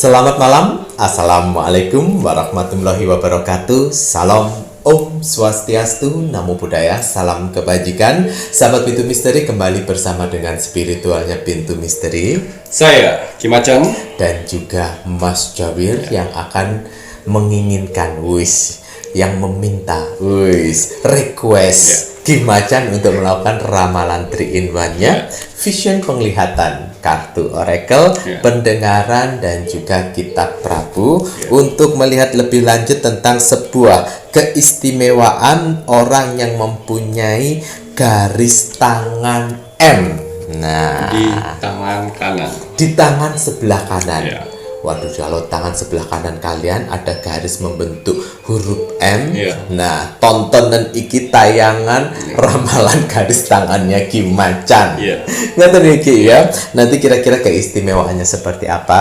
Selamat malam, Assalamualaikum warahmatullahi wabarakatuh. Salam Om Swastiastu, Namo Buddhaya, salam kebajikan. Sahabat Pintu Misteri, kembali bersama dengan spiritualnya Pintu Misteri. Saya Kim Achan Dan juga Mas Jawir yang akan menginginkan yang meminta request Kim Achan untuk melakukan ramalan 3-in-1-nya, vision penglihatan, kartu oracle, pendengaran, dan juga kitab Prabu untuk melihat lebih lanjut tentang sebuah keistimewaan orang yang mempunyai garis tangan M. Nah, di tangan kanan. Di tangan sebelah kanan. Ya. Waduh, kalau tangan sebelah kanan kalian ada garis membentuk huruf M. Nah, tontonan iki tayangan ramalan garis tangannya Kim Achan. Ngerti iki ya. Nanti kira-kira keistimewaannya seperti apa?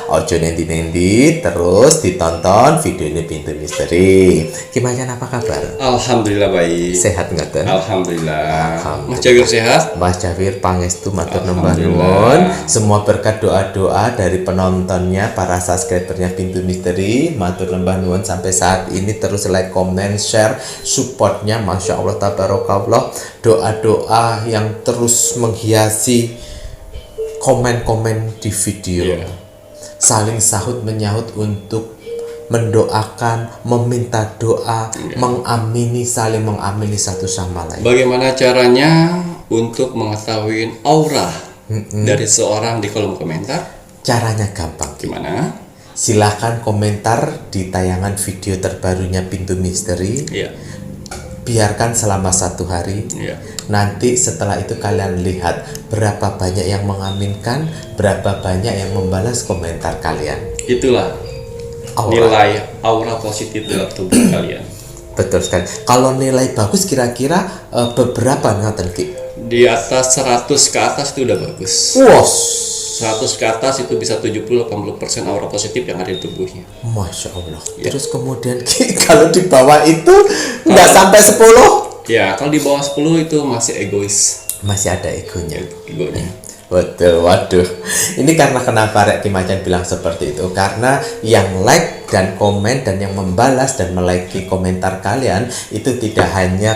Ojo nendi-nendi, terus ditonton video ini Pintu Misteri. Kim Achan, apa kabar? Alhamdulillah baik. Sehat nggak? Alhamdulillah. Mas Jawir sehat? Mas Jawir pangestu matur nembah nuwun. Semua berkat doa-doa dari penontonnya, para subscribernya Pintu Misteri, matur nembah nuwun sampai saat ini terus like, comment, share, supportnya, masya Allah tabarakallah. Doa-doa yang terus menghiasi komen-komen di video, saling sahut menyahut untuk mendoakan, meminta doa, mengamini, saling mengamini satu sama lain. Bagaimana caranya untuk mengetahui aura dari seorang di kolom komentar? Caranya gampang. Gimana? Silahkan komentar di tayangan video terbarunya Pintu Misteri. Biarkan selama 1 hari. Nanti setelah itu kalian lihat berapa banyak yang mengaminkan, berapa banyak yang membalas komentar kalian. Itulah nilai aura positif dalam tubuh kalian. Betul sekali. Kalau nilai bagus kira-kira beberapa ngaten Ki? Di atas 100 ke atas itu udah bagus. 100 ke atas itu bisa 70-80% aura positif yang ada di tubuhnya. Masya Allah. Terus kemudian kalau di bawah itu nggak sampai 10? Ya, kalau di bawah 10 itu masih egois. Masih ada egonya. Betul, waduh. Ini karena kenapa Rek Kim Achan bilang seperti itu? Karena yang like dan komen dan yang membalas dan melike komentar kalian itu tidak hanya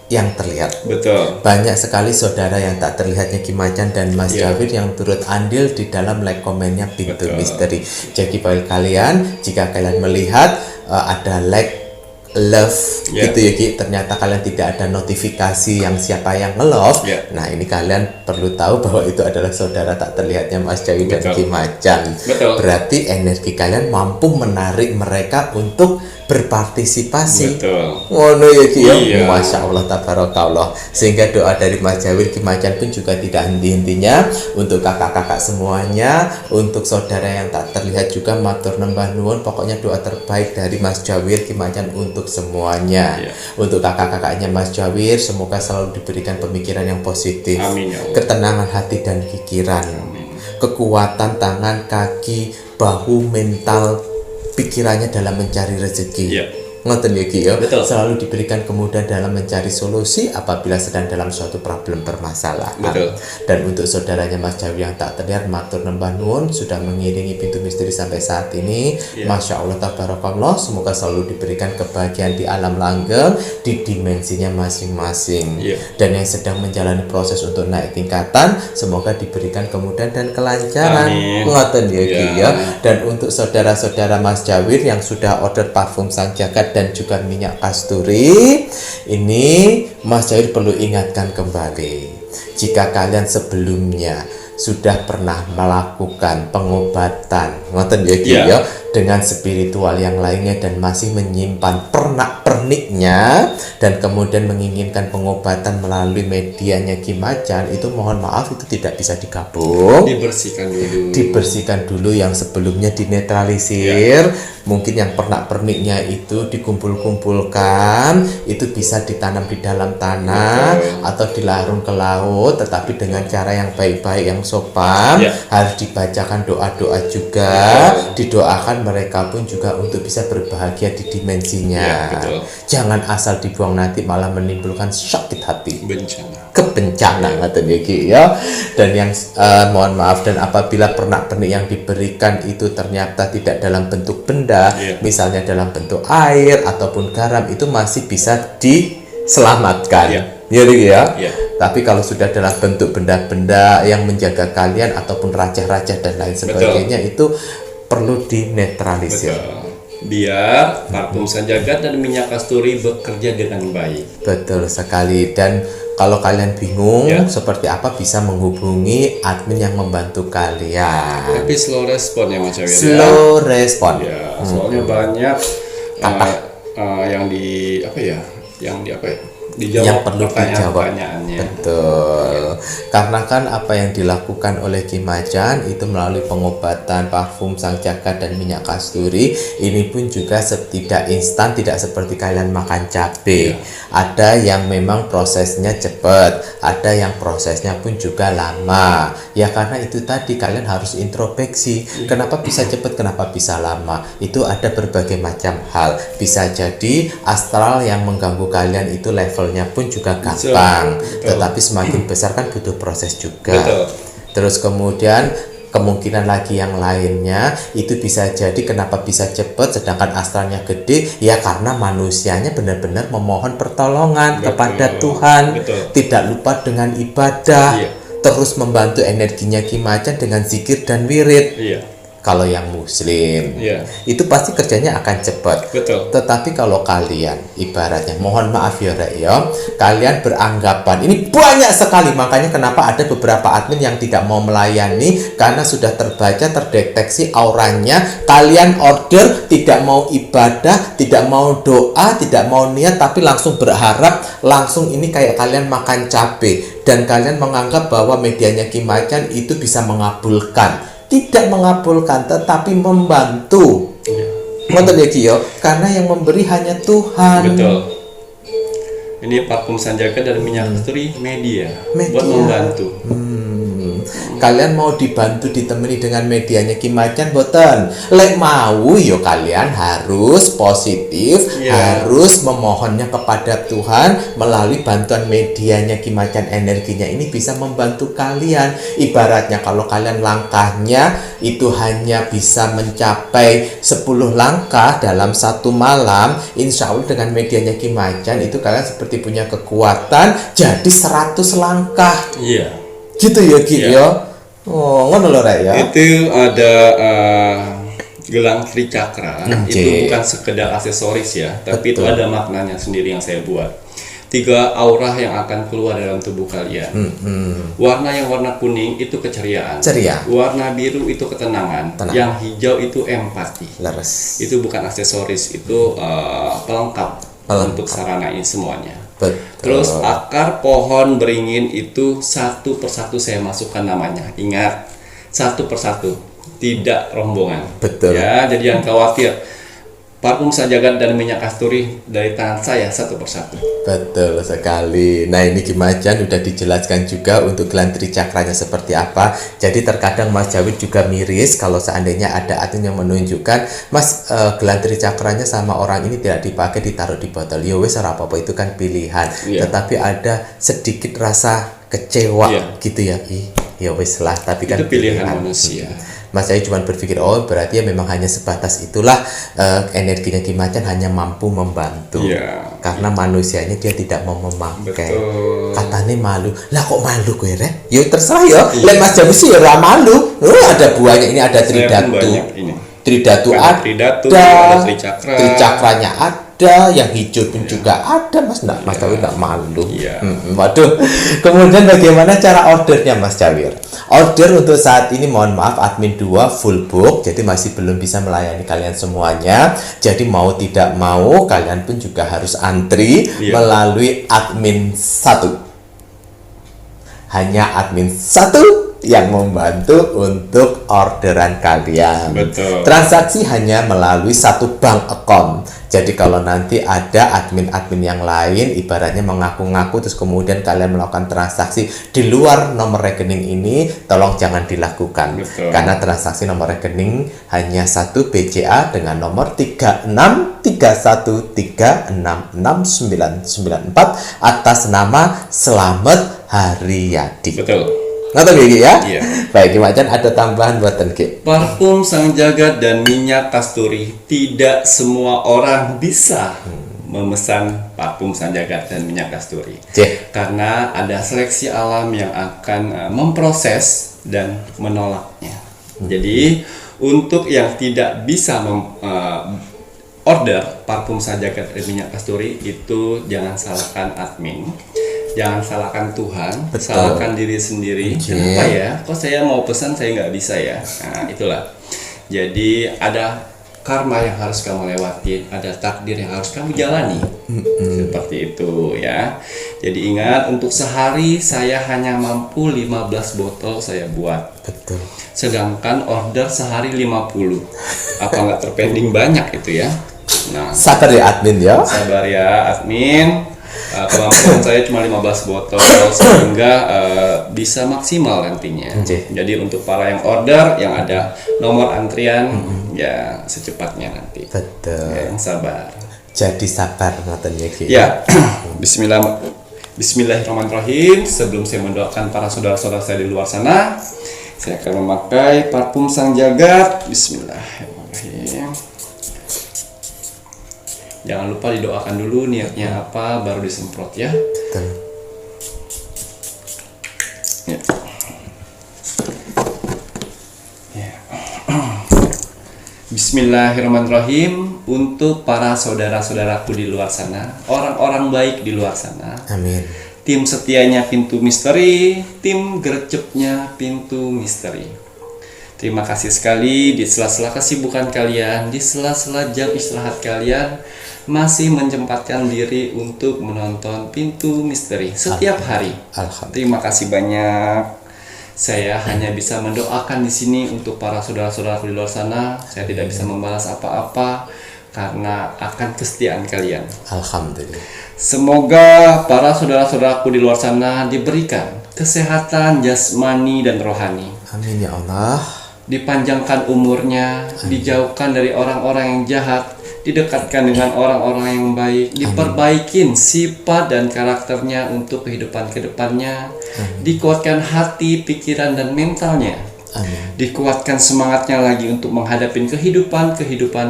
yang terlihat. Betul. Banyak sekali saudara yang tak terlihatnya Kim Achan dan Mas Jawir yang turut andil di dalam like komennya Pintu Misteri. Jadi bagi kalian, jika kalian melihat ada like, love gitu ya Ki, ternyata kalian tidak ada notifikasi yang siapa yang nge-love. Nah, ini kalian perlu tahu bahwa itu adalah saudara tak terlihatnya Mas Jawir dan Kim Achan. Berarti energi kalian mampu menarik mereka untuk berpartisipasi. Ngono ya Ki ya. Masya Allah tabarakallah. Sehingga doa dari Mas Jawir Kim Achan pun juga tidak henti-hentinya untuk kakak-kakak semuanya, untuk saudara yang tak terlihat juga matur nembah nuwun. Pokoknya doa terbaik dari Mas Jawir Kim Achan untuk semuanya. Untuk kakak-kakaknya Mas Jawir, semoga selalu diberikan pemikiran yang positif. Amin, ya Allah. Ketenangan hati dan pikiran. Kekuatan tangan, kaki, bahu, mental, pikirannya dalam mencari rezeki. Ngoten ya Ki ya. Selalu diberikan kemudahan dalam mencari solusi apabila sedang dalam suatu problem permasalahan. Dan untuk saudaranya Mas Jawir yang tak terlihat, matur nembah nuwun sudah mengiringi Pintu Misteri sampai saat ini. Masya Allah tabarakallah, semoga selalu diberikan kebahagiaan di alam langgeng, di dimensinya masing-masing. Dan yang sedang menjalani proses untuk naik tingkatan, semoga diberikan kemudahan dan kelancaran. Ngoten ya Ki ya. Dan untuk saudara-saudara Mas Jawir yang sudah order parfum Sang Jagat dan juga minyak kasturi, ini Mas Jawir perlu ingatkan kembali, jika kalian sebelumnya sudah pernah melakukan pengobatan ngoten ya Ki ya, dengan spiritual yang lainnya dan masih menyimpan pernak-perniknya dan kemudian menginginkan pengobatan melalui medianya Kim Achan, itu mohon maaf itu tidak bisa digabung. Dibersihkan dulu yang sebelumnya, dinetralisir. Mungkin yang pernak-perniknya itu dikumpul-kumpulkan, itu bisa ditanam di dalam tanah atau dilarung ke laut, tetapi dengan cara yang baik-baik, yang sopan. Harus dibacakan doa-doa juga, didoakan mereka pun juga untuk bisa berbahagia di dimensinya. Ya, betul. Jangan asal dibuang nanti malah menimbulkan sakit hati, kebencana ya. Dan yang mohon maaf, dan apabila pernak-pernik yang diberikan itu ternyata tidak dalam bentuk benda, misalnya dalam bentuk air ataupun garam, itu masih bisa diselamatkan. Ya. Tapi kalau sudah dalam bentuk benda-benda yang menjaga kalian ataupun raja-raja dan lain sebagainya, itu perlu dinetralisir. Biar parfum Sanjagat dan minyak kasturi bekerja dengan baik. Betul sekali. Dan kalau kalian bingung seperti apa, bisa menghubungi admin yang membantu kalian. Tapi slow respon ya Mas Cawir. Slow respon. Ya, soalnya banyak yang dijawab, yang perlu dijawab. Pertanyaannya. Betul. Karena kan apa yang dilakukan oleh Ki Macan itu melalui pengobatan parfum Sang Jagat dan minyak kasturi, ini pun juga tidak instan, tidak seperti kalian makan cabai. Ada yang memang prosesnya cepat, ada yang prosesnya pun juga lama. Ya karena itu tadi kalian harus introspeksi. Kenapa bisa cepat, kenapa bisa lama? Itu ada berbagai macam hal. Bisa jadi astral yang mengganggu kalian itu levelnya pun juga gampang. Tetapi semakin besar kan butuh proses juga. Terus kemudian kemungkinan lagi yang lainnya itu bisa jadi kenapa bisa cepat sedangkan astralnya gede, ya karena manusianya benar-benar memohon pertolongan kepada Tuhan, tidak lupa dengan ibadah, terus membantu energinya Ki Macan dengan zikir dan wirid. Kalau yang muslim itu pasti kerjanya akan cepat. Tetapi kalau kalian ibaratnya, mohon maaf ya Rek ya, kalian beranggapan ini banyak sekali, makanya kenapa ada beberapa admin yang tidak mau melayani karena sudah terbaca, terdeteksi auranya. Kalian order tidak mau ibadah, tidak mau doa, tidak mau niat, tapi langsung berharap langsung ini kayak kalian makan cabai, dan kalian menganggap bahwa medianya Ki Macan itu bisa mengabulkan. Tidak mengabulkan, tetapi membantu. Karena yang memberi hanya Tuhan. Ini parfum Sanjagat dan minyak kasturi media buat membantu. Kalian mau dibantu ditemani dengan medianya Ki Macan boten? Lek mau yo kalian harus positif, harus memohonnya kepada Tuhan melalui bantuan medianya Ki Macan. Energinya ini bisa membantu kalian. Ibaratnya kalau kalian langkahnya itu hanya bisa mencapai 10 langkah dalam satu malam, insya Allah dengan medianya Ki Macan itu kalian seperti punya kekuatan jadi 100 langkah. Gitu ya Ki ya. Oh, ngono lho Rek ya. Itu ada gelang tricakra. Itu bukan sekedar aksesoris ya, tapi itu ada maknanya sendiri yang saya buat. 3 aura yang akan keluar dalam tubuh kalian. Warna yang warna kuning itu keceriaan. Warna biru itu ketenangan. Yang hijau itu empati. Itu bukan aksesoris, itu pelengkap untuk sarana ini semuanya. Terus akar pohon beringin itu satu persatu saya masukkan namanya. Ingat, satu persatu, tidak rombongan. Ya, jadi jangan khawatir. Parfum Sanjagat dan minyak kasturi dari tangan saya satu persatu. Betul sekali. Nah ini Ki Macan udah dijelaskan juga untuk gelang tricakranya seperti apa. Jadi terkadang Mas Jawid juga miris kalau seandainya ada admin yang menunjukkan Mas gelang tricakranya sama orang ini tidak dipakai, ditaruh di botol. Ya wes apa-apa, itu kan pilihan. Tetapi ada sedikit rasa kecewa gitu ya. Ya wes lah, tapi kan itu pilihan manusia. Mas saya cuma berpikir, oh berarti ya memang hanya sebatas itulah energinya Ki Macan hanya mampu membantu. Karena manusianya dia tidak mau memakai. Katanya malu. Lah kok malu gue Rek? Ya terserah ya. Lek Mas Jawi sih ya malu. Ada buahnya, ini ada tridatu. Tridatu ada tricakranya ada, yang hijau pun juga ada Mas. Mas Cawir nggak malu. Waduh. Kemudian bagaimana cara ordernya Mas Cawir? Order untuk saat ini mohon maaf admin 2 full book, jadi masih belum bisa melayani kalian semuanya. Jadi mau tidak mau kalian pun juga harus antri melalui admin 1. Hanya admin 1 yang membantu untuk orderan kalian. Betul. Transaksi hanya melalui satu bank account. Jadi kalau nanti ada admin-admin yang lain ibaratnya mengaku-ngaku terus kemudian kalian melakukan transaksi di luar nomor rekening ini, tolong jangan dilakukan. Betul. Karena transaksi nomor rekening hanya satu BCA dengan nomor 3631366994 atas nama Slamet Haryadi. Betul. Ngerti Gigi ya? Iya. Baik, Macan ada tambahan buatan Ki. Parfum Sang Jagat dan minyak kasturi, tidak semua orang bisa memesan parfum Sang Jagat dan minyak kasturi. Karena ada seleksi alam yang akan memproses dan menolaknya. Jadi untuk yang tidak bisa order parfum Sang Jagat dan minyak kasturi itu jangan salahkan admin. Jangan salahkan Tuhan, Betul. salahkan diri sendiri. Kenapa ya? Kok saya mau pesan saya nggak bisa ya? Nah, itulah. Jadi ada karma yang harus kamu lewati, ada takdir yang harus kamu jalani. Seperti itu ya. Jadi ingat, untuk sehari saya hanya mampu 15 botol saya buat. Betul. Sedangkan order sehari 50. Apa nggak terpending banyak itu ya? Nah, Sabar ya admin ya. sabar ya admin. Kemampuan saya cuma 15 botol sehingga bisa maksimal nantinya. Jadi untuk para yang order yang ada nomor antrian ya secepatnya nanti. Betul. Ya, yang sabar. Jadi sabar ngoten iki. Ya. Bismillahirrahmanirrahim. Sebelum saya mendoakan para saudara-saudara saya di luar sana, saya akan memakai parfum Sang Jagat. Bismillahirrahmanirrahim. Jangan lupa didoakan dulu niatnya apa, baru disemprot ya. Betul. Ya. Ya. Bismillahirrahmanirrahim. Untuk para saudara-saudaraku di luar sana, orang-orang baik di luar sana, Amin. tim setianya Pintu Misteri, tim gercepnya Pintu Misteri, terima kasih sekali di sela-sela kesibukan kalian, di sela-sela jam istirahat kalian masih menyempatkan diri untuk menonton Pintu Misteri setiap hari. Alhamdulillah. Terima kasih banyak. Saya hanya bisa mendoakan di sini untuk para saudara-saudaraku di luar sana. Saya tidak bisa membalas apa-apa karena akan kesetiaan kalian. Alhamdulillah. Semoga para saudara-saudaraku di luar sana diberikan kesehatan jasmani dan rohani. Amin ya Allah. Dipanjangkan umurnya, dijauhkan dari orang-orang yang jahat, didekatkan dengan orang-orang yang baik, diperbaikin sifat dan karakternya untuk kehidupan kedepannya, dikuatkan hati, pikiran, dan mentalnya, dikuatkan semangatnya lagi untuk menghadapi kehidupan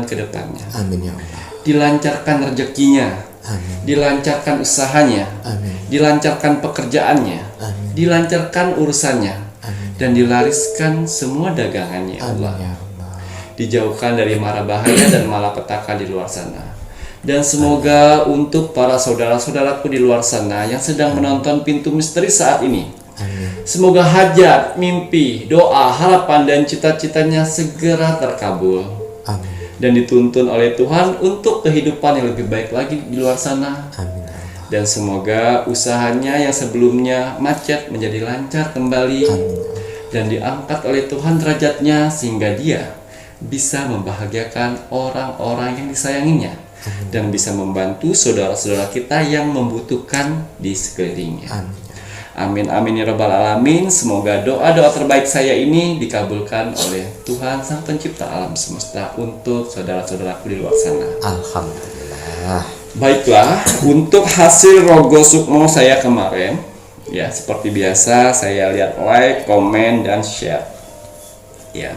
kedepannya, Amin ya Allah. dilancarkan rezekinya, dilancarkan usahanya, dilancarkan pekerjaannya, dilancarkan urusannya, dan dilariskan semua dagangannya Allah. Ya Allah. Dijauhkan dari mara bahaya dan malapetaka di luar sana. Dan semoga untuk para saudara-saudaraku di luar sana yang sedang menonton Pintu Misteri saat ini, semoga hajat, mimpi, doa, harapan, dan cita-citanya segera terkabul. Amin. Dan dituntun oleh Tuhan untuk kehidupan yang lebih baik lagi di luar sana. Amin ya Allah. Dan semoga usahanya yang sebelumnya macet menjadi lancar kembali. Dan diangkat oleh Tuhan derajatnya sehingga dia bisa membahagiakan orang-orang yang disayanginya. Dan bisa membantu saudara-saudara kita yang membutuhkan di sekelilingnya. Amin amin ya rabbal alamin. Semoga doa-doa terbaik saya ini dikabulkan oleh Tuhan Sang Pencipta alam semesta untuk saudara-saudaraku di luar sana. Alhamdulillah. Baiklah, untuk hasil Rogo Sukmo saya kemarin, ya seperti biasa saya lihat like, komen, dan share. Ya,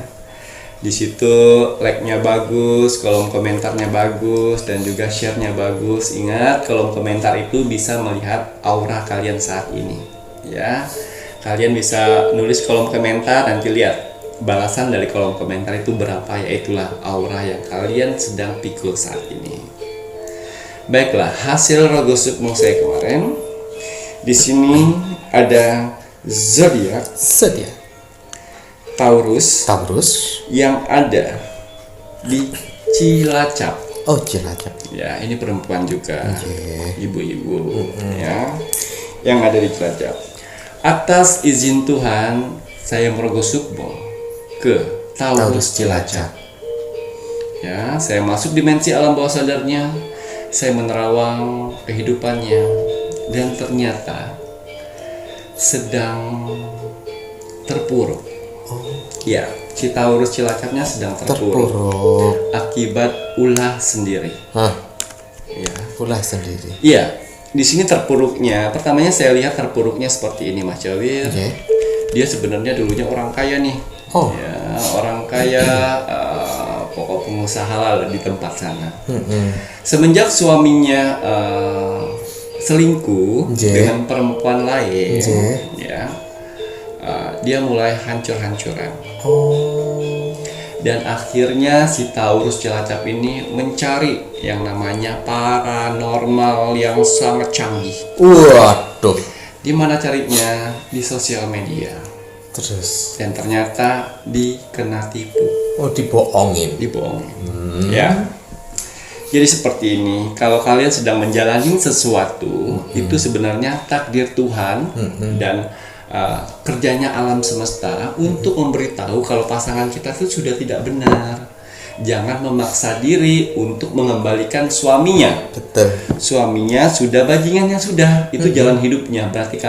di situ like-nya bagus, kolom komentarnya bagus, dan juga share-nya bagus. Ingat, kolom komentar itu bisa melihat aura kalian saat ini. Ya, kalian bisa nulis kolom komentar, nanti lihat balasan dari kolom komentar itu berapa, yaitulah aura yang kalian sedang pikul saat ini. Baiklah, hasil Rogo Sukmo saya kemarin. Di sini ada zodiak Taurus yang ada di Cilacap. Oh, Cilacap. Ya, ini perempuan juga, ibu-ibu, ya, yang ada di Cilacap. Atas izin Tuhan, saya merogoh sukmo ke Taurus Cilacap. Ya, saya masuk dimensi alam bawah sadarnya, saya menerawang kehidupannya, dan ternyata sedang terpuruk. Ya, si Taurus Cilacapnya sedang terpuruk akibat ulah sendiri. Ya, ulah sendiri. Iya, di sini terpuruknya. Pertamanya saya lihat terpuruknya seperti ini, Mas Jawir. Dia sebenarnya dulunya orang kaya nih. Ya, orang kaya, pokok pengusaha lah di tempat sana. Semenjak suaminya selingkuh dengan perempuan lain, ya, dia mulai hancur-hancuran. Dan akhirnya si Taurus Cilacap ini mencari yang namanya paranormal yang sangat canggih. Waduh. Di mana carinya? Di sosial media. Terus. Dan ternyata dikena tipu. Dibohongin. Ya. Jadi seperti ini. Kalau kalian sedang menjalani sesuatu, itu sebenarnya takdir Tuhan dan kerjanya alam semesta untuk memberitahu kalau pasangan kita itu sudah tidak benar. Jangan memaksa diri untuk mengembalikan suaminya. Betul. Suaminya sudah, bajingannya sudah, itu jalan hidupnya. Berarti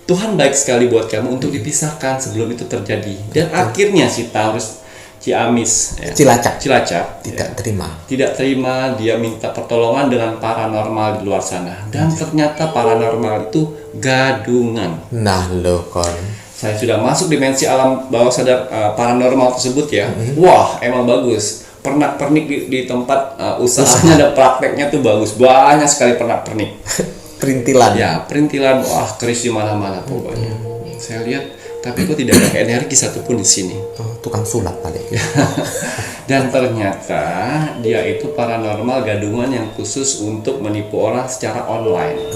Tuhan baik sekali buat kamu untuk dipisahkan sebelum itu terjadi. Dan akhirnya si Taurus Ciamis, Cilacap tidak terima, dia minta pertolongan dengan paranormal di luar sana, dan ternyata paranormal itu gadungan. Nah lo kon, saya sudah masuk dimensi alam bawah sadar paranormal tersebut ya. Wah, emang bagus. Pernak-pernik di tempat usahanya ada prakteknya tuh bagus, banyak sekali pernak-pernik. Perintilan. Ya, perintilan. Wah, keris di mana-mana pokoknya. Saya lihat. Tapi kok tidak ada energi satupun di sini. Tukang sulap paling. Dan ternyata dia itu paranormal gadungan yang khusus untuk menipu orang secara online.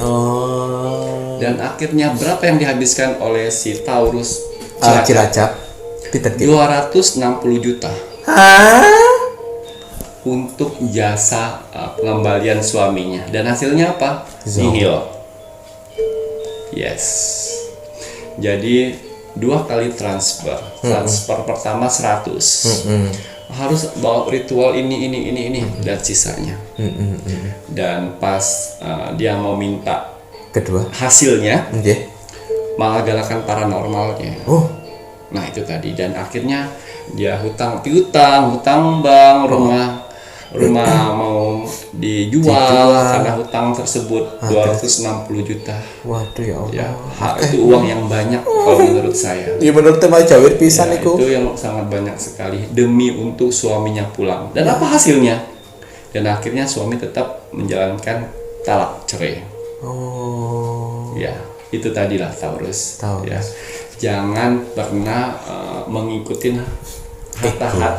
Dan akhirnya berapa yang dihabiskan oleh si Taurus Cilacap? 260 juta. Untuk jasa pengembalian suaminya. Dan hasilnya apa? Nihil. Yes. Jadi 2 kali transfer pertama 100, harus bawa ritual ini dan sisanya. Dan pas dia mau minta kedua hasilnya, malah galakan paranormalnya. Nah itu tadi, dan akhirnya dia hutang bank, rumah mau dijual karena hutang tersebut 260 juta. Waduh ya Allah. Ya, itu uang yang banyak kalau menurut saya. Iya menurut Mas Jawir pisan itu. Itu yang sangat banyak sekali demi untuk suaminya pulang. Dan apa hasilnya? Dan akhirnya suami tetap menjalankan talak cerai. Ya, itu tadilah Taurus. Ya. Jangan pernah mengikuti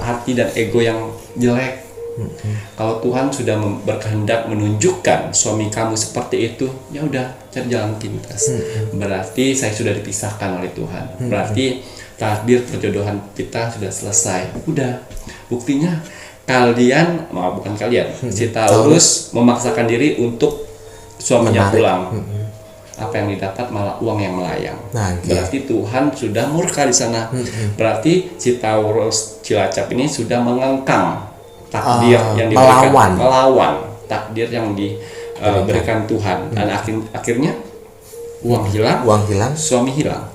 hati dan ego yang jelek. Kalau Tuhan sudah berkehendak menunjukkan suami kamu seperti itu, ya udah cari jalan pintas. Berarti saya sudah dipisahkan oleh Tuhan. Berarti takdir perjodohan kita sudah selesai. Udah. Buktinya si Taurus memaksakan diri untuk suaminya pulang. Apa yang didapat malah uang yang melayang. Berarti Tuhan sudah murka di sana. Berarti si Taurus Cilacap ini sudah mengengkang takdir yang diberikan, melawan takdir yang diberikan Tuhan. Dan akhirnya uang hilang, suami hilang,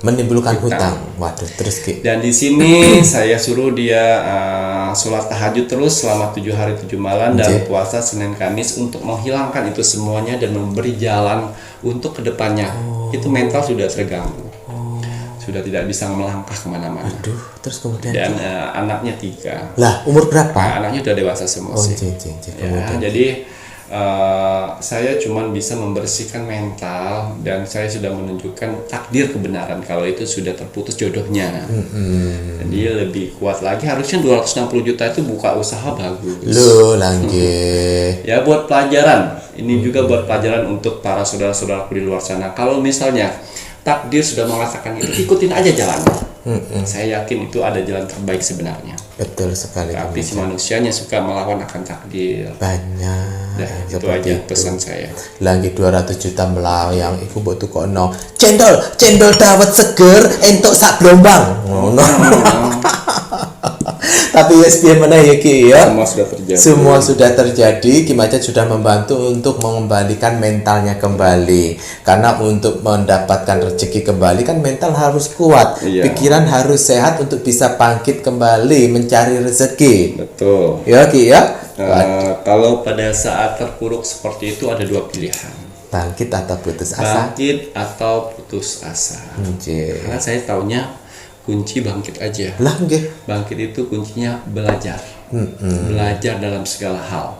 menimbulkan hutang. Waduh, terus dan di sini saya suruh dia sholat tahajud terus selama 7 hari 7 malam dan puasa Senin Kamis untuk menghilangkan itu semuanya dan memberi jalan untuk kedepannya. Itu mental sudah terganggu. Sudah tidak bisa melangkah kemana-mana. Terus kemudian dan anaknya 3. Lah, umur berapa? Anaknya sudah dewasa semua sih. Jadi saya cuma bisa membersihkan mental dan saya sudah menunjukkan takdir kebenaran kalau itu sudah terputus jodohnya. Jadi lebih kuat lagi, harusnya 260 juta itu buka usaha bagus. Ya buat pelajaran. Ini juga buat pelajaran untuk para saudara-saudaraku di luar sana. Kalau misalnya takdir sudah mengatakan itu, ikutin aja jalannya. Saya yakin itu ada jalan terbaik sebenarnya. Betul sekali. Tapi si manusianya suka melawan akan takdir. Banyak. Nah, itu aja pesan saya. Lagi 200 juta melayang iku mbok tukono cendol dawet seger entuk sak blombang. Ngono. Tapi wis piye meneh ya Ki ya. Semua sudah terjadi. Ki Macan sudah membantu untuk mengembalikan mentalnya kembali. Karena untuk mendapatkan rezeki kembali kan mental harus kuat. Pikiran harus sehat untuk bisa bangkit kembali mencari rezeki. Betul. Ya Ki ya. Kalau pada saat terpuruk seperti itu ada dua pilihan. Bangkit atau putus asa. Bangkit atau putus asa. Karena saya taunya kunci bangkit aja. Lah nggih. Bangkit itu kuncinya belajar. Belajar dalam segala hal.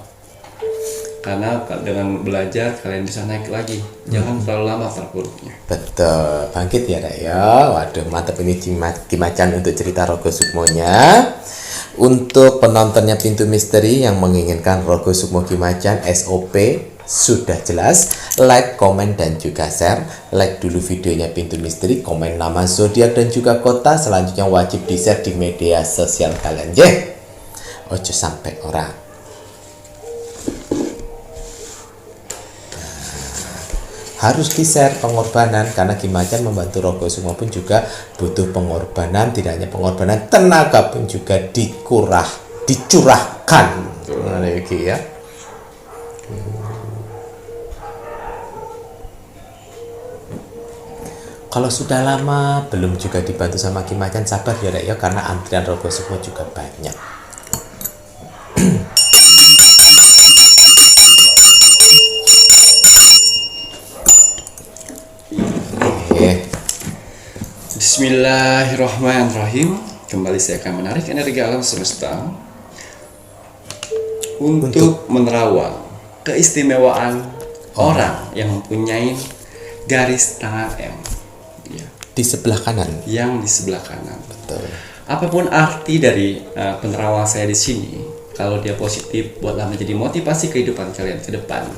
Karena dengan belajar kalian bisa naik lagi. Jangan terlalu lama terpuruknya. Betul. Bangkit ya Rek ya. Waduh mantap ini Ki Macan untuk cerita Rogo Sukmonya. Untuk penontonnya Pintu Misteri yang menginginkan Rogo Sukmo Ki Macan SOP sudah jelas. Like, komen, dan juga share. Like dulu videonya Pintu Misteri, komen nama zodiak dan juga kota. Selanjutnya wajib di share di media sosial kalian ya. Ojo sampai ora. Harus di share pengorbanan karena Ki Macan membantu Rogo Sukmo pun juga butuh pengorbanan. Tidak hanya pengorbanan, tenaga pun juga dicurahkan. Nah, ya. Kalau sudah lama belum juga dibantu sama Ki Macan, sabar ya Rek ya, karena antrian Rogo Sukmo juga banyak. Bismillahirrahmanirrahim. Kembali saya akan menarik energi alam semesta untuk menerawang keistimewaan orang yang mempunyai garis tangan M. Di sebelah kanan. Yang di sebelah kanan. Betul. Apapun arti dari penerawangan saya di sini, kalau dia positif buatlah menjadi motivasi kehidupan kalian ke depan.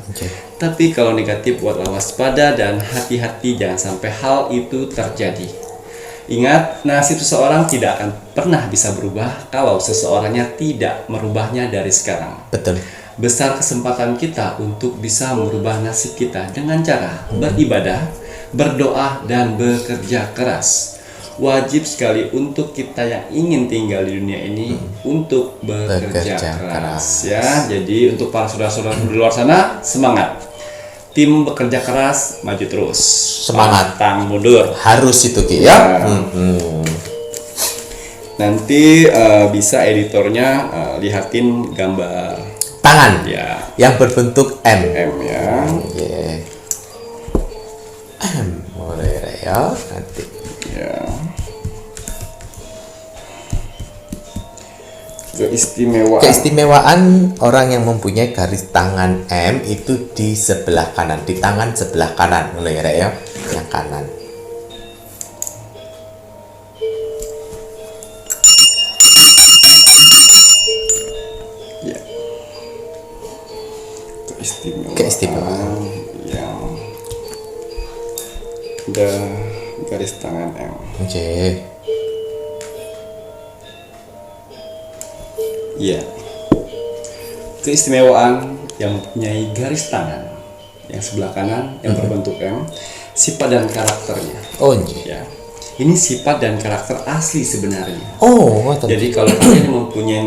Tapi kalau negatif buatlah waspada dan hati-hati jangan sampai hal itu terjadi. Ingat, nasib seseorang tidak akan pernah bisa berubah kalau seseorangnya tidak merubahnya dari sekarang. Betul. Besar kesempatan kita untuk bisa merubah nasib kita dengan cara beribadah, berdoa, dan bekerja keras. Wajib sekali untuk kita yang ingin tinggal di dunia ini untuk bekerja keras ya. Jadi untuk para saudara-saudara di luar sana, semangat. Tim bekerja keras, maju terus. Semangat. Pantang mundur. Harus itu Ki ya. Nanti bisa editornya lihatin gambar tangan ya, yang berbentuk M. M ya. M mulai ya nanti. Ya. Keistimewaan orang yang mempunyai garis tangan M itu di sebelah kanan, di tangan sebelah kanan, mulai ya, yang kanan. Ya. Keistimewaan yang ada garis tangan M. Ya, keistimewaan yang mempunyai garis tangan yang sebelah kanan yang berbentuk M, sifat dan karakternya. Ya, ini sifat dan karakter asli sebenarnya. Jadi kalau kalian mempunyai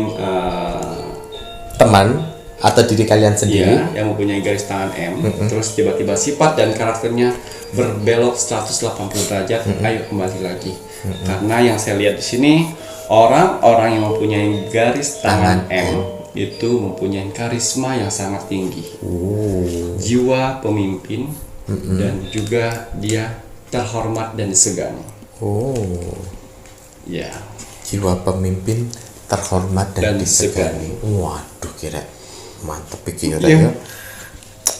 teman atau diri kalian sendiri yang mempunyai garis tangan M, terus tiba-tiba sifat dan karakternya berbelok 180 derajat, ayo kembali lagi. Karena yang saya lihat di sini, orang-orang yang mempunyai garis tangan M itu mempunyai karisma yang sangat tinggi, jiwa pemimpin, dan juga dia terhormat dan disegani. Ya, jiwa pemimpin, terhormat dan disegani. Waduh, kira mantep pikirannya.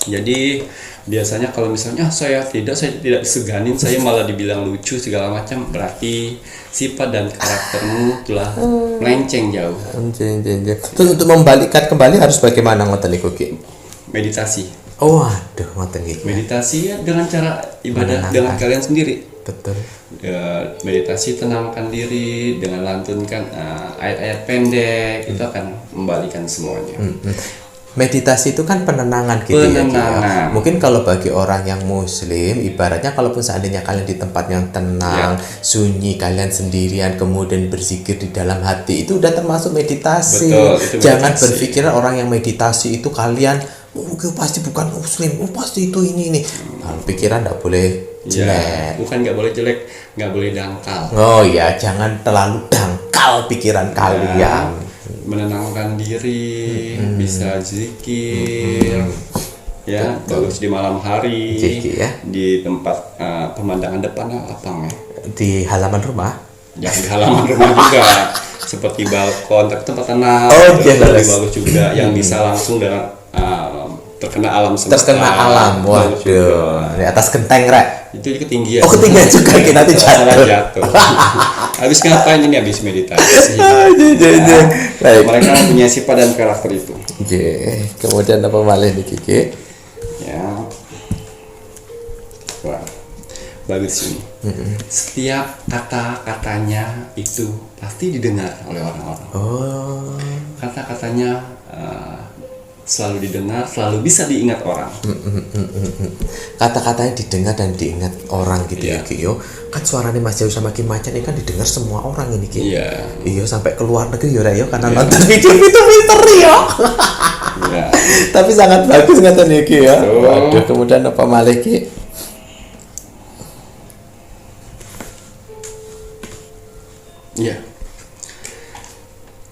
Jadi biasanya kalau misalnya saya tidak diseganin, saya malah dibilang lucu segala macam, berarti sifat dan karaktermu telah melenceng jauh. Terus untuk membalikkan kembali harus bagaimana ngoten niku Ki? Meditasi. Waduh, ngoten iki. Meditasi ya dengan cara ibadah dengan kalian sendiri. Betul. Meditasi tenangkan diri dengan lantunkan ayat-ayat pendek, itu akan membalikan semuanya. Meditasi itu kan penenangan gitu ya. Mungkin kalau bagi orang yang muslim, ibaratnya kalaupun seandainya kalian di tempat yang tenang, sunyi, kalian sendirian, kemudian berzikir di dalam hati, itu udah termasuk meditasi. Betul, jangan berpikir orang yang meditasi itu kalian pasti bukan muslim, pasti itu ini. Kalau pikiran nggak boleh jelek. Bukan nggak boleh jelek, nggak boleh dangkal. Oh ya, jangan terlalu dangkal pikiran kalian. Menenangkan diri, bisa zikir, ya bagus di malam hari, zikir, ya. Di tempat pemandangan depannya lapang ya. Di halaman rumah? Jangan di halaman rumah juga, seperti balkon, tempat tenang. Lebih bagus juga, yang bisa langsung dengan terkena alam semesta. Terkena alam, waduh, di atas genteng rek. Itu ketinggian. Ketinggian juga, nanti jatuh. Habis ngapain ini? Habis meditasi. Baik. Mereka punya sifat dan karakter itu. Kemudian apa malih nih Kiki? Ya. Wah, bagus ini. Setiap kata-katanya itu pasti didengar oleh orang-orang. Kata-katanya selalu didengar, selalu bisa diingat orang. Kata-katanya didengar dan diingat orang gitu ya Ki. Kan suaranya Mas Jau sama Kim Macan ini kan didengar semua orang ini Ki. Iya, sampai ke luar negeri ya karena nonton video itu misteri ya. Tapi sangat bagus katanya Ki ya. Waduh, kemudian apa malih Ki? Iya.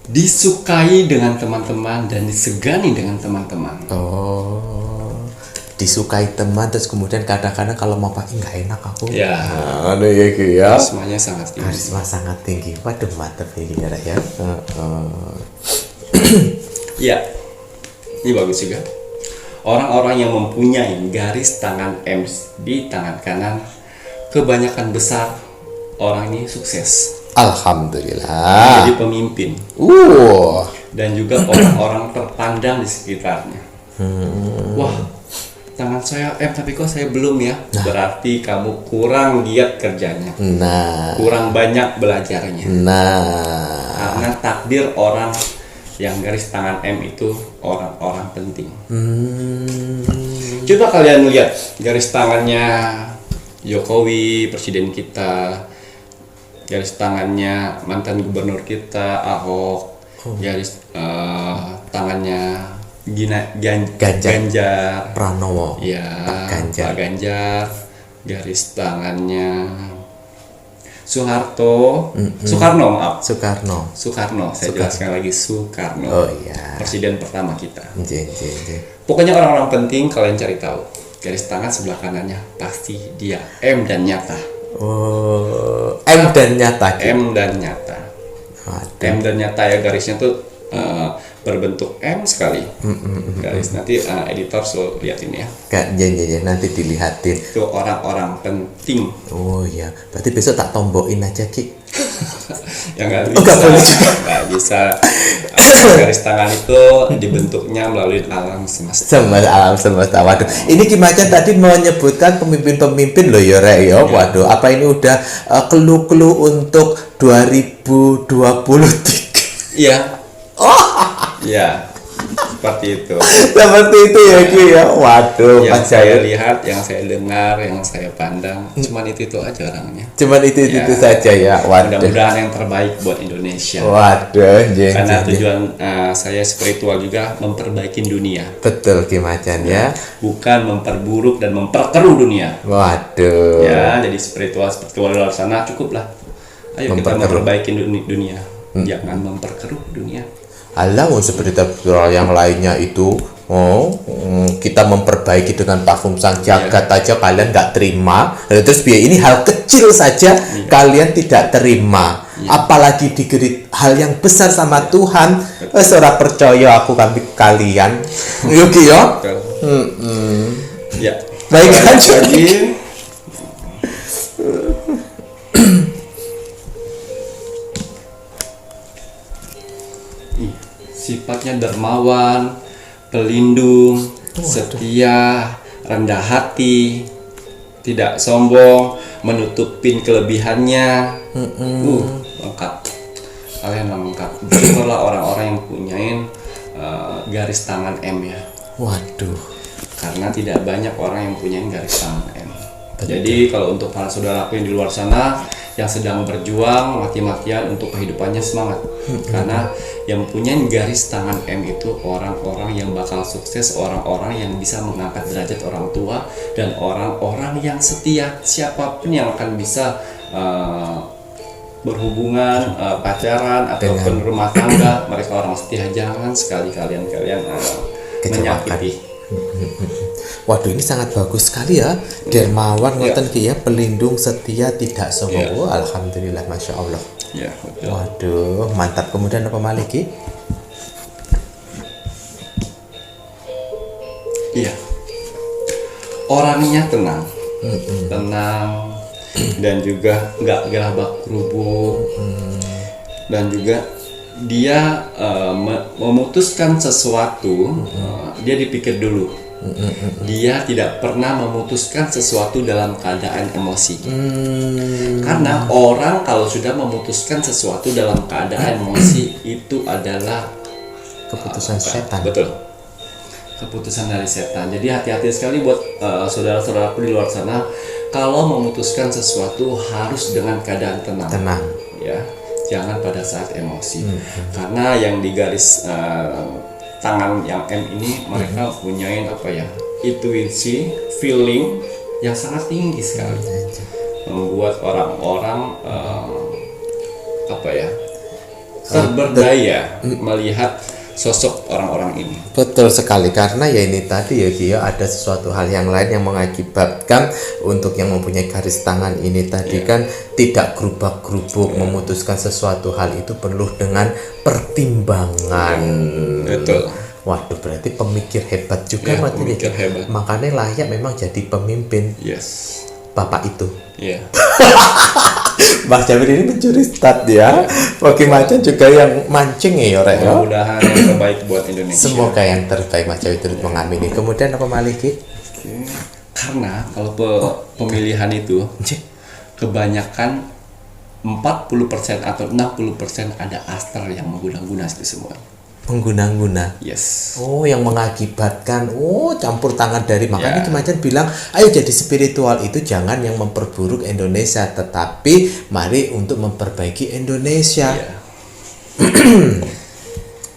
Disukai dengan teman-teman dan disegani dengan teman-teman. Disukai teman, terus kemudian kadang-kadang kalau mau pakai nggak enak aku. Ya. Karismanya sangat tinggi. Karisma sangat tinggi. Waduh, mantap ini ya. Ya, ini bagus juga. Orang-orang yang mempunyai garis tangan M di tangan kanan, kebanyakan besar orang ini sukses. Alhamdulillah. Jadi pemimpin. Dan juga orang-orang terpandang di sekitarnya. Wah, tangan saya tapi kok saya belum ya? Berarti kamu kurang giat kerjanya. Kurang banyak belajarnya. Karena takdir orang yang garis tangan M itu orang-orang penting. Coba kalian lihat garis tangannya Jokowi, presiden kita. Garis tangannya mantan gubernur kita Ahok, garis tangannya Ganjar Pranowo, Pak Ganjar, garis tangannya Soekarno, saya jelaskan lagi Soekarno, presiden pertama kita. Pokoknya orang-orang penting kalian cari tahu, garis tangan sebelah kanannya pasti dia M dan nyata. M dan nyata. M dan nyata. M dan nyata ya, garisnya tuh berbentuk M sekali. Garis nanti editor selalu lihat ini ya. Nanti dilihatin. Itu orang-orang penting. Berarti besok tak tombokin aja Ki. Ya nggak bisa. Nggak bisa. Garis tangan itu dibentuknya melalui alam semesta. Alam semesta. Waduh, ini Kim Macan tadi menyebutkan pemimpin-pemimpin loh ya Rek ya. Waduh, apa ini udah clue-clue untuk 2023? Iya. Iya. Seperti itu. Seperti itu ya Ki ya. Waduh, yang saya lihat, yang saya dengar, yang saya pandang, cuman itu aja orangnya. Cuman itu saja ya. Waduh. Mudah-mudahan yang terbaik buat Indonesia. Waduh, karena tujuan saya spiritual juga memperbaiki dunia. Betul Ki Macan ya. Bukan memperburuk dan memperkeruh dunia. Waduh. Ya, jadi spiritual di luar sana cukuplah. Ayo kita memperbaiki dunia. Jangan memperkeruh dunia. Alah, seperti yang lainnya itu, kita memperbaiki dengan parfum sang jagat aja kalian nggak terima. Terus biar ini hal kecil saja kalian tidak terima. Apalagi diberi hal yang besar sama Tuhan. Seorang percaya aku kalian. Yuki ya. Ya. Baik aja. Sifatnya dermawan, pelindung, setia, rendah hati. tidak sombong, menutupin kelebihannya. Lengkap. Kalian lengkap. Syukurlah orang-orang yang punyain garis tangan M ya. Waduh. Karena tidak banyak orang yang punya garis tangan M. Jadi kalau untuk para saudaraku yang di luar sana yang sedang berjuang mati-matian untuk kehidupannya, semangat. Karena yang punya garis tangan M itu orang-orang yang bakal sukses, orang-orang yang bisa mengangkat derajat orang tua, dan orang-orang yang setia. Siapapun yang akan bisa berhubungan, pacaran ataupun rumah tangga, mereka orang setia. Jangan sekali kalian menyakiti. Waduh, ini sangat bagus sekali ya. Dermawan ngoten ki ya, pelindung, setia, tidak sombong. Alhamdulillah, masya Allah. Ya, betul. Waduh, mantap. Kemudian apa malih ki? Iya. Orangnya tenang, dan juga nggak gerabak kerubuk, dan juga dia memutuskan sesuatu, dia dipikir dulu. Dia tidak pernah memutuskan sesuatu dalam keadaan emosi. Karena orang kalau sudah memutuskan sesuatu dalam keadaan emosi itu adalah keputusan setan. Betul. Keputusan dari setan. Jadi hati-hati sekali buat saudara-saudaraku di luar sana, kalau memutuskan sesuatu harus dengan keadaan tenang. Ya, jangan pada saat emosi. Karena yang di garis tangan yang M ini mereka punyain intuisi, feeling yang sangat tinggi sekali, membuat orang-orang terberdaya melihat sosok orang-orang ini. Betul sekali, karena ya ini tadi ya Kia, ada sesuatu hal yang lain yang mengakibatkan untuk yang mempunyai garis tangan ini tadi kan tidak gerubak-gerubuk, memutuskan sesuatu hal itu penuh dengan pertimbangan. Betul. Waduh, berarti pemikir hebat juga, pemikir hebat. Makanya layak memang jadi pemimpin. Yes. Bapak itu. Iya. Mas Jabir ini mencuri start ya. Bagaimana juga yang mancing ya Rek. Mudah-mudahan yang terbaik buat Indonesia. Semoga yang terbaik, Mas Jabir turut mengamini. Kemudian apa Maliki? Karena kalau pemilihan itu kebanyakan 40% atau 60% ada aster yang mengguna-guna itu semua. Pengguna-guna. Yes. Oh, yang mengakibatkan campur tangan dari, makanya kemarin bilang ayo jadi spiritual itu jangan yang memperburuk Indonesia, tetapi mari untuk memperbaiki Indonesia.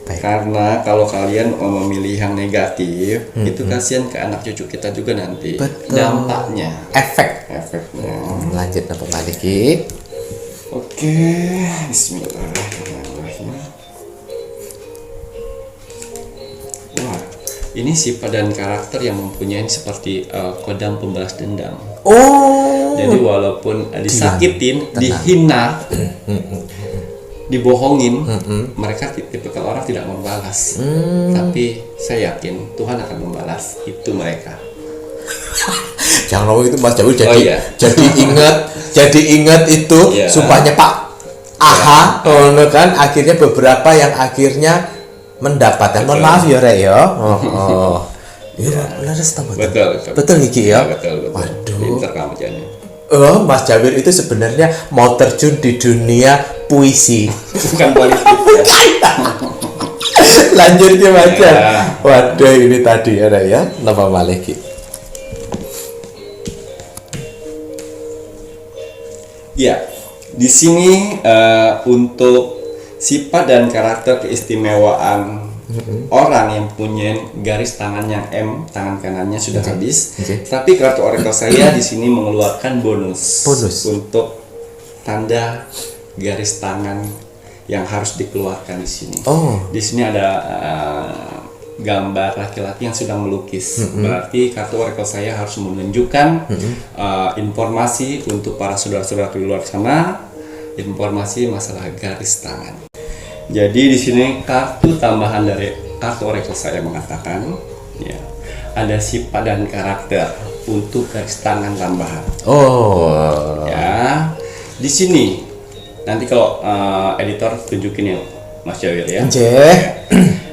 Baik. Karena kalau kalian memilih yang negatif, itu kasihan ke anak cucu kita juga nanti. Betul. Dampaknya. Efeknya. Lanjut apa lagi? Oke, bismillahirrahmanirrahim. Wah, ini sifat dan karakter yang mempunyai seperti kodam pembalas dendam. Jadi walaupun disakitin, dihina, dibohongin, mereka tipikal orang tidak membalas. Tapi saya yakin Tuhan akan membalas itu mereka. Jangan ngomong itu Mas Jauh, jadi ingat itu sumpahnya Pak Aha, kan akhirnya beberapa yang akhirnya mendapatkan. Mohon maaf ya Rek ya. Betul Gigi ya. Betul. Waduh. Pintar kamu jadinya. Mas Jawir itu sebenarnya mau terjun di dunia puisi. Bukan politik. Lanjut ya macam. Waduh, ini tadi ya Rek ya. Napa malih Ki? Ya, di sini untuk sifat dan karakter keistimewaan orang yang punya garis tangan yang M, tangan kanannya sudah habis. Tapi kartu oracle saya di sini mengeluarkan bonus untuk tanda garis tangan yang harus dikeluarkan di sini. Di sini ada gambar laki-laki yang sedang melukis. Berarti kartu oracle saya harus menunjukkan informasi untuk para saudara-saudara di luar sana, informasi masalah garis tangan. Jadi di sini kartu tambahan dari kartu oracle saya mengatakan, ya, ada sifat dan karakter untuk garis tangan tambahan. Ya, di sini nanti kalau editor tunjukin ya Mas Jawir ya.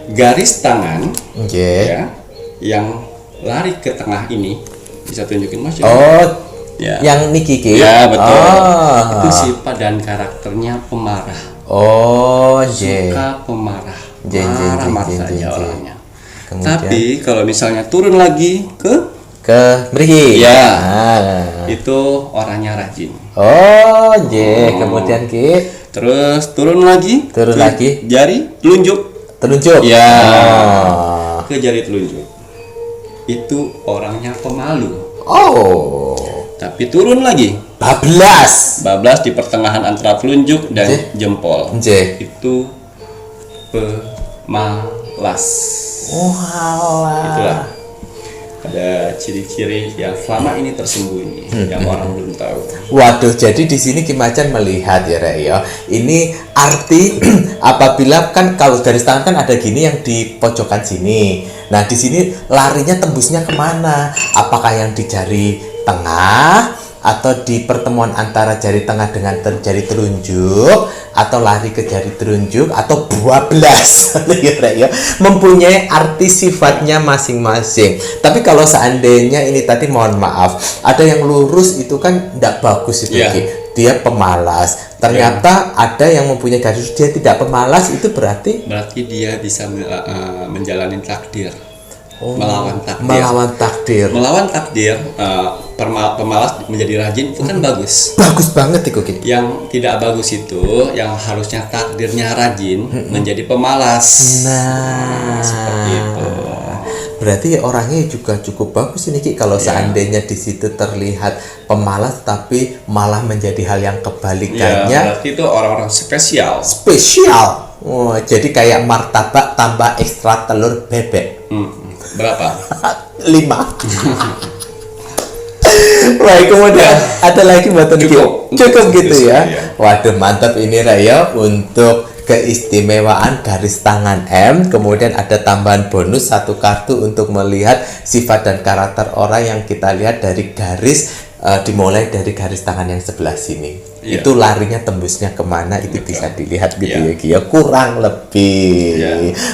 Garis tangan ya, yang lari ke tengah ini bisa tunjukin Mas Jawir. Ya. Yang niki ki? Ya, betul. Oh. Itu sifat dan karakternya pemarah. Oh, Suka pemarah. Marah saja orangnya. Kemudian, tapi kalau misalnya turun lagi ke mriki. Ya. Ah. Itu orangnya rajin. Oh, kemudian ki. Terus turun lagi. Jari telunjuk. Ya. Oh. Ke jari telunjuk. Itu orangnya pemalu. Oh. Tapi turun lagi. Bablas di pertengahan antara telunjuk dan jempol. Itu pemalas. Itulah. Ada ciri-ciri yang selama ini tersembunyi yang orang belum tahu. Waduh, jadi di sini Ki Macan melihat ya Rek ya. Ini arti apabila kan kalau garis tangan kan ada gini yang di pojokan sini. Nah, di sini larinya tembusnya kemana? Apakah yang di jari tengah atau di pertemuan antara jari tengah dengan jari telunjuk, atau lari ke jari telunjuk, atau 12 ya, mempunyai arti sifatnya masing-masing. Tapi kalau seandainya ini tadi mohon maaf, ada yang lurus itu kan tidak bagus itu dia pemalas. Ternyata ada yang mempunyai garis dia tidak pemalas, itu berarti dia bisa menjalani takdir. Melawan takdir. Pemalas menjadi rajin itu kan bagus banget itu Ki. Yang tidak bagus itu yang harusnya takdirnya rajin menjadi pemalas. Nah, seperti itu. Berarti orangnya juga cukup bagus ini Ki, kalau seandainya di situ terlihat pemalas tapi malah menjadi hal yang kebalikannya. Berarti itu orang-orang spesial. Oh, jadi kayak martabak tambah ekstra telur bebek. Berapa? 5. Baik, kemudian ada lagi buat cukup gitu ya. Waduh, mantap ini Raya untuk keistimewaan garis tangan M. Kemudian ada tambahan bonus 1 kartu untuk melihat sifat dan karakter orang yang kita lihat dari garis dimulai dari garis tangan yang sebelah sini. Itu larinya tembusnya kemana itu bisa dilihat gitu ya kurang lebih.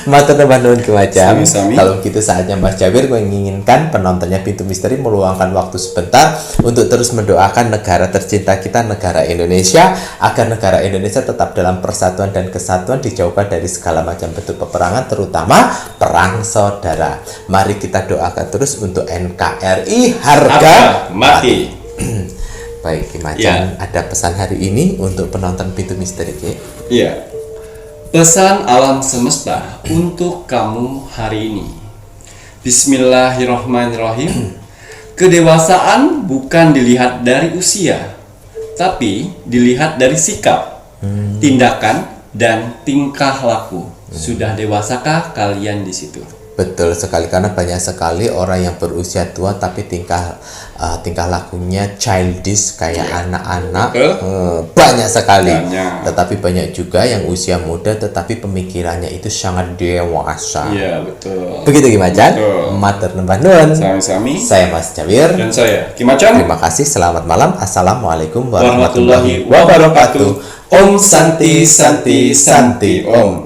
Matur nuwun Ki Macan. Kalau gitu saatnya Mas Jawir menginginkan penontonnya Pintu Misteri meluangkan waktu sebentar untuk terus mendoakan negara tercinta kita, negara Indonesia, agar negara Indonesia tetap dalam persatuan dan kesatuan, dijauhkan dari segala macam bentuk peperangan, terutama perang saudara. Mari kita doakan terus untuk NKRI harga mati. Baik Ki Macan, ada pesan hari ini untuk penonton Pintu Misteri Ki? Iya. Pesan alam semesta untuk kamu hari ini. Bismillahirrahmanirrahim. Kedewasaan bukan dilihat dari usia, tapi dilihat dari sikap, tindakan, dan tingkah laku. Sudah dewasakah kalian di situ? Betul sekali, karena banyak sekali orang yang berusia tua tapi tingkah lakunya childish kayak anak-anak. Banyak sekali. Tetapi banyak juga yang usia muda tetapi pemikirannya itu sangat dewasa. Iya, betul. Begitu Ki Macan. Matur nuwun. Sami-sami. Saya Mas Jawir dan saya Ki Macan. Terima kasih. Selamat malam. Assalamualaikum warahmatullahi wabarakatuh. Om Santi Santi Santi Om.